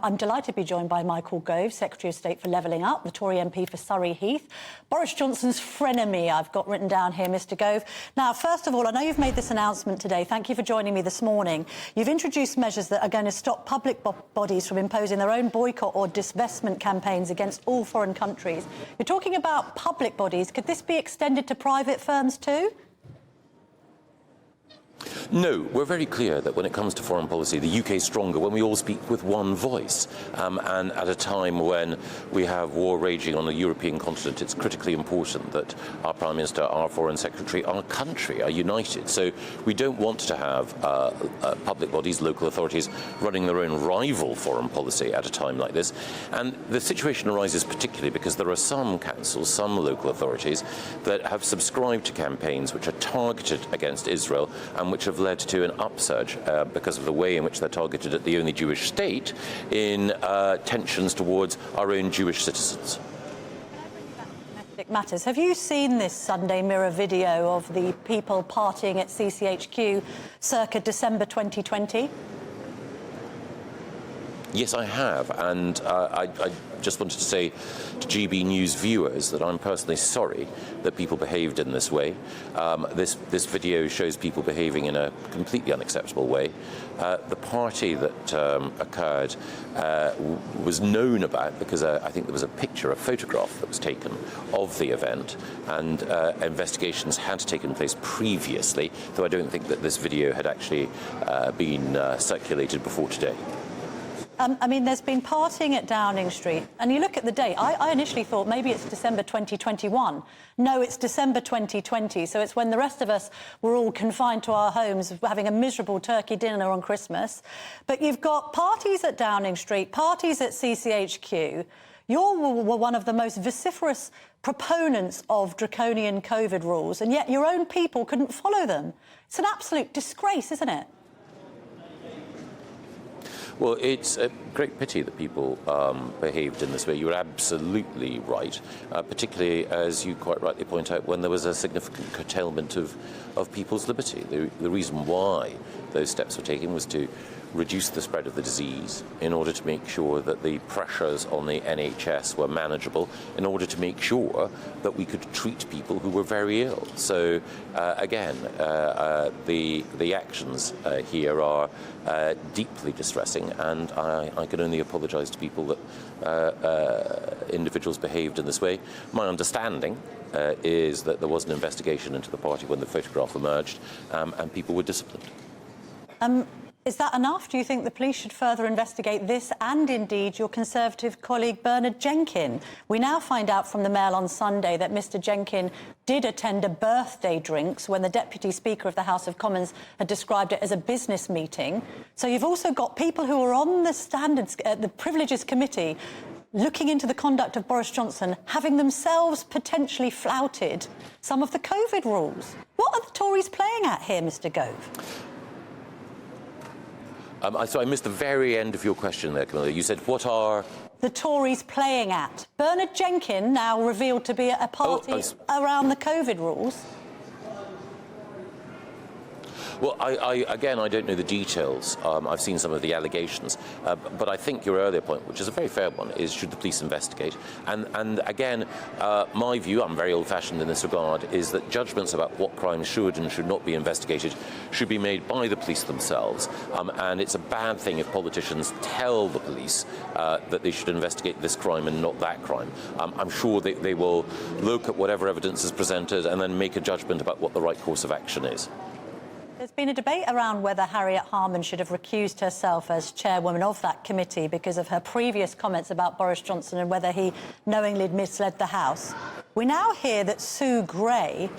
I'm delighted to be joined by Michael Gove, Secretary of State for Levelling Up, the Tory MP for Surrey Heath. Boris Johnson's frenemy, I've got written down here, Mr Gove. Now, first of all, I know you've made this announcement today. Thank you for joining me this morning. You've introduced measures that are going to stop public bodies from imposing their own boycott or divestment campaigns against all foreign countries. You're talking about public bodies. Could this be extended to private firms too? No, we're very clear that when it comes to foreign policy, the UK is stronger when we all speak with one voice. And at a time when we have war raging on the European continent, it's critically important that our Prime Minister, our Foreign Secretary, our country are united. So we don't want to have public bodies, local authorities, running their own rival foreign policy at a time like this. And the situation arises particularly because there are some councils, some local authorities, that have subscribed to campaigns which are targeted against Israel and which have led to an upsurge because of the way in which they're targeted at the only Jewish state in tensions towards our own Jewish citizens. Domestic matters. Have you seen this Sunday Mirror video of the people partying at CCHQ circa December 2020? Yes, I have, and I just wanted to say to GB News viewers that I'm personally sorry that people behaved in this way. This video shows people behaving in a completely unacceptable way. The party that occurred was known about because I think there was a picture, a photograph that was taken of the event, and investigations had taken place previously, though I don't think that this video had actually been circulated before today. I mean, there's been partying at Downing Street, and you look at the date. I initially thought maybe it's December 2021. No, it's December 2020, so it's when the rest of us were all confined to our homes, having a miserable turkey dinner on Christmas. But you've got parties at Downing Street, parties at CCHQ. You were one of the most vociferous proponents of draconian COVID rules, and yet your own people couldn't follow them. It's an absolute disgrace, isn't it? Well, it's a great pity that people behaved in this way. You were absolutely right, particularly, as you quite rightly point out, when there was a significant curtailment of people's liberty. The reason why those steps were taken was to reduce the spread of the disease in order to make sure that the pressures on the NHS were manageable, in order to make sure that we could treat people who were very ill. So, again, the actions here are deeply distressing, and I can only apologise to people that individuals behaved in this way. My understanding is that there was an investigation into the party when the photograph emerged, and people were disciplined. Is that enough? Do you think the police should further investigate this and, indeed, your Conservative colleague Bernard Jenkin? We now find out from the Mail on Sunday that Mr Jenkin did attend a birthday drinks when the Deputy Speaker of the House of Commons had described it as a business meeting. So you've also got people who are on the Privileges Committee looking into the conduct of Boris Johnson, having themselves potentially flouted some of the COVID rules. What are the Tories playing at here, Mr Gove? So I missed the very end of your question there, Camilla. You said, what are the Tories playing at? Bernard Jenkin now revealed to be at a party around the COVID rules. Well, again, I don't know the details. I've seen some of the allegations. But I think your earlier point, which is a very fair one, is should the police investigate? And again, my view, I'm very old-fashioned in this regard, is that judgments about what crimes should and should not be investigated should be made by the police themselves. And it's a bad thing if politicians tell the police that they should investigate this crime and not that crime. I'm sure they will look at whatever evidence is presented and then make a judgment about what the right course of action is. There's been a debate around whether Harriet Harman should have recused herself as chairwoman of that committee because of her previous comments about Boris Johnson and whether he knowingly misled the House. We now hear that Sue Gray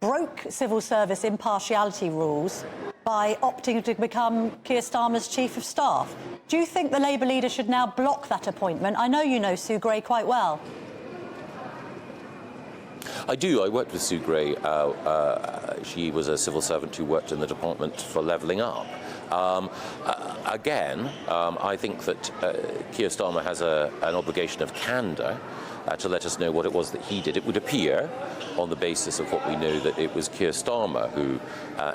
broke civil service impartiality rules by opting to become Keir Starmer's Chief of Staff. Do you think the Labour leader should now block that appointment? I know you know Sue Gray quite well. I do. I worked with Sue Gray. She was a civil servant who worked in the Department for Levelling Up. I think that Keir Starmer has an obligation of candour to let us know what it was that he did. It would appear, on the basis of what we know, that it was Keir Starmer who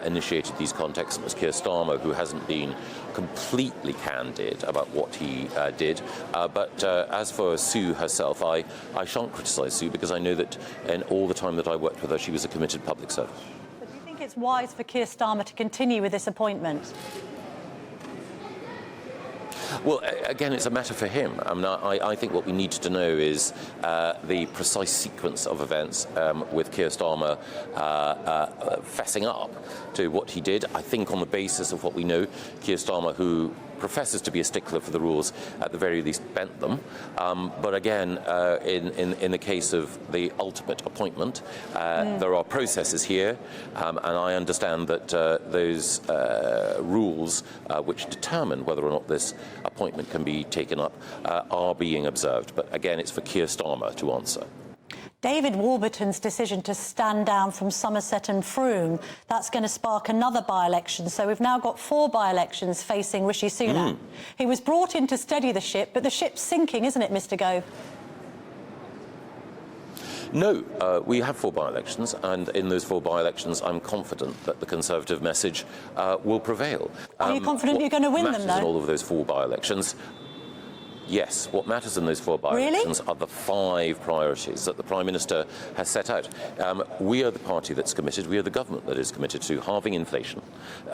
initiated these contacts. It was Keir Starmer who hasn't been completely candid about what he did. But as for Sue herself, I shan't criticise Sue, because I know that in all the time that I worked with her, she was a committed public servant. But do you think it's wise for Keir Starmer to continue with this appointment? Well, again, it's a matter for him. I mean, I think what we need to know is the precise sequence of events with Keir Starmer fessing up to what he did. I think on the basis of what we know, Keir Starmer, who professes to be a stickler for the rules, at the very least bent them. But again, in the case of the ultimate appointment, there are processes here, and I understand that those rules which determine whether or not this appointment can be taken up are being observed. But again, it's for Keir Starmer to answer. David Warburton's decision to stand down from Somerset and Frome, that's going to spark another by-election. So we've now got 4 by-elections facing Rishi Sunak. He was brought in to steady the ship, but the ship's sinking, isn't it, Mr Gove? No, we have 4 by-elections, and in those 4 by-elections, I'm confident that the Conservative message will prevail. Are you confident you're going to win them, though? In all of those 4 by-elections. Yes, what matters in those 4 by-elections are the 5 priorities that the Prime Minister has set out. We are the party that's committed, we are the government that is committed to halving inflation,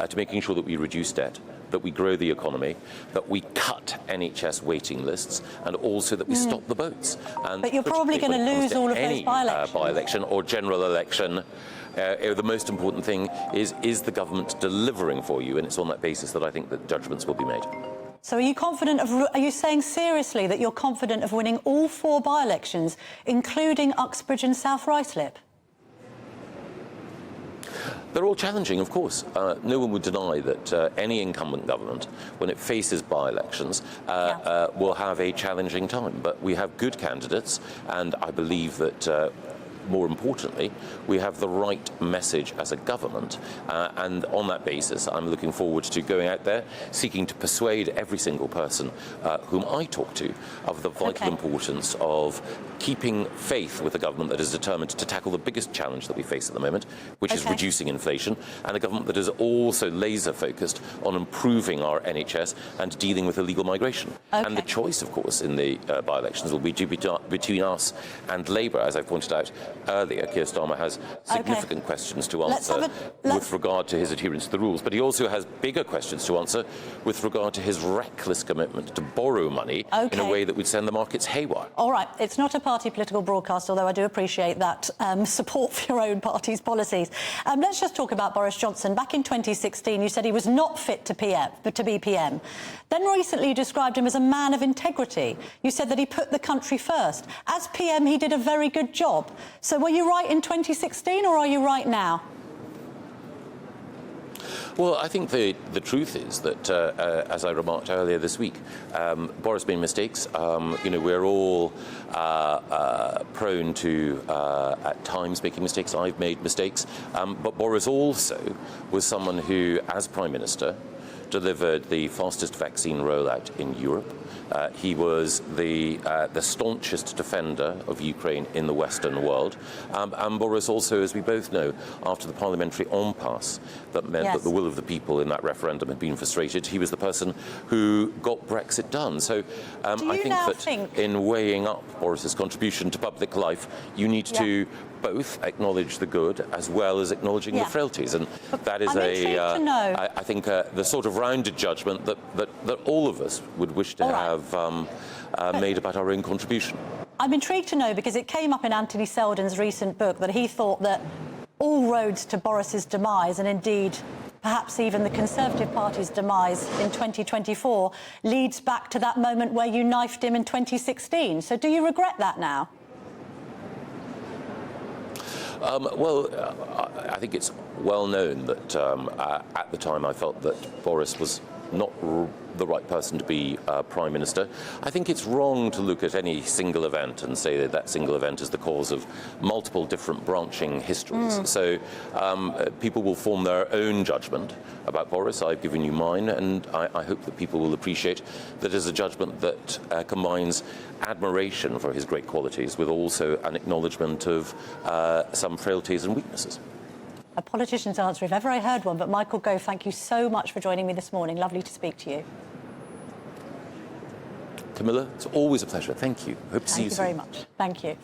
to making sure that we reduce debt, that we grow the economy, that we cut NHS waiting lists, and also that we stop the boats. And but you're probably going to lose all of those by-elections. By-election or general election, the most important thing is the government delivering for you, and it's on that basis that I think that judgments will be made. So are you confident are you saying seriously that you're confident of winning all 4 by-elections, including Uxbridge and South Ruislip? They're all challenging, of course. No one would deny that any incumbent government, when it faces by-elections, will have a challenging time. But we have good candidates, and I believe that more importantly, we have the right message as a government, and on that basis, I'm looking forward to going out there, seeking to persuade every single person whom I talk to of the vital importance of keeping faith with a government that is determined to tackle the biggest challenge that we face at the moment, which is reducing inflation, and a government that is also laser-focused on improving our NHS and dealing with illegal migration. And the choice, of course, in the by-elections will be between us and Labour, as I pointed out earlier. Keir Starmer has significant questions to answer with regard to his adherence to the rules, but he also has bigger questions to answer with regard to his reckless commitment to borrow money in a way that would send the markets haywire. All right, it's not a party political broadcast, although I do appreciate that support for your own party's policies. Let's just talk about Boris Johnson. Back in 2016, you said he was not fit to be PM. Then recently you described him as a man of integrity. You said that he put the country first. As PM, he did a very good job. So were you right in 2016, or are you right now? Well, I think the truth is that, as I remarked earlier this week, Boris made mistakes. We're all prone to, at times, making mistakes. I've made mistakes. But Boris also was someone who, as Prime Minister, delivered the fastest vaccine rollout in Europe. He was the staunchest defender of Ukraine in the Western world. And Boris also, as we both know, after the parliamentary impasse that meant that the will of the people in that referendum had been frustrated, he was the person who got Brexit done. So I think that in weighing up Boris's contribution to public life, you need to both acknowledge the good as well as acknowledging the frailties. And that is I think the sort of rounded judgment that all of us would wish to have made about our own contribution. I'm intrigued to know, because it came up in Anthony Selden's recent book that he thought that all roads to Boris's demise, and indeed perhaps even the Conservative Party's demise in 2024, leads back to that moment where you knifed him in 2016. So do you regret that now? I think it's well known that at the time I felt that Boris was not the right person to be Prime Minister. I think it's wrong to look at any single event and say that that single event is the cause of multiple different branching histories. So people will form their own judgment about Boris. I've given you mine, and I hope that people will appreciate that it is a judgment that combines admiration for his great qualities with also an acknowledgement of some frailties and weaknesses. A politician's answer, if ever I heard one. But Michael Gove, thank you so much for joining me this morning. Lovely to speak to you. Camilla, it's always a pleasure. Thank you. Hope to see you soon. Thank you very much. Thank you.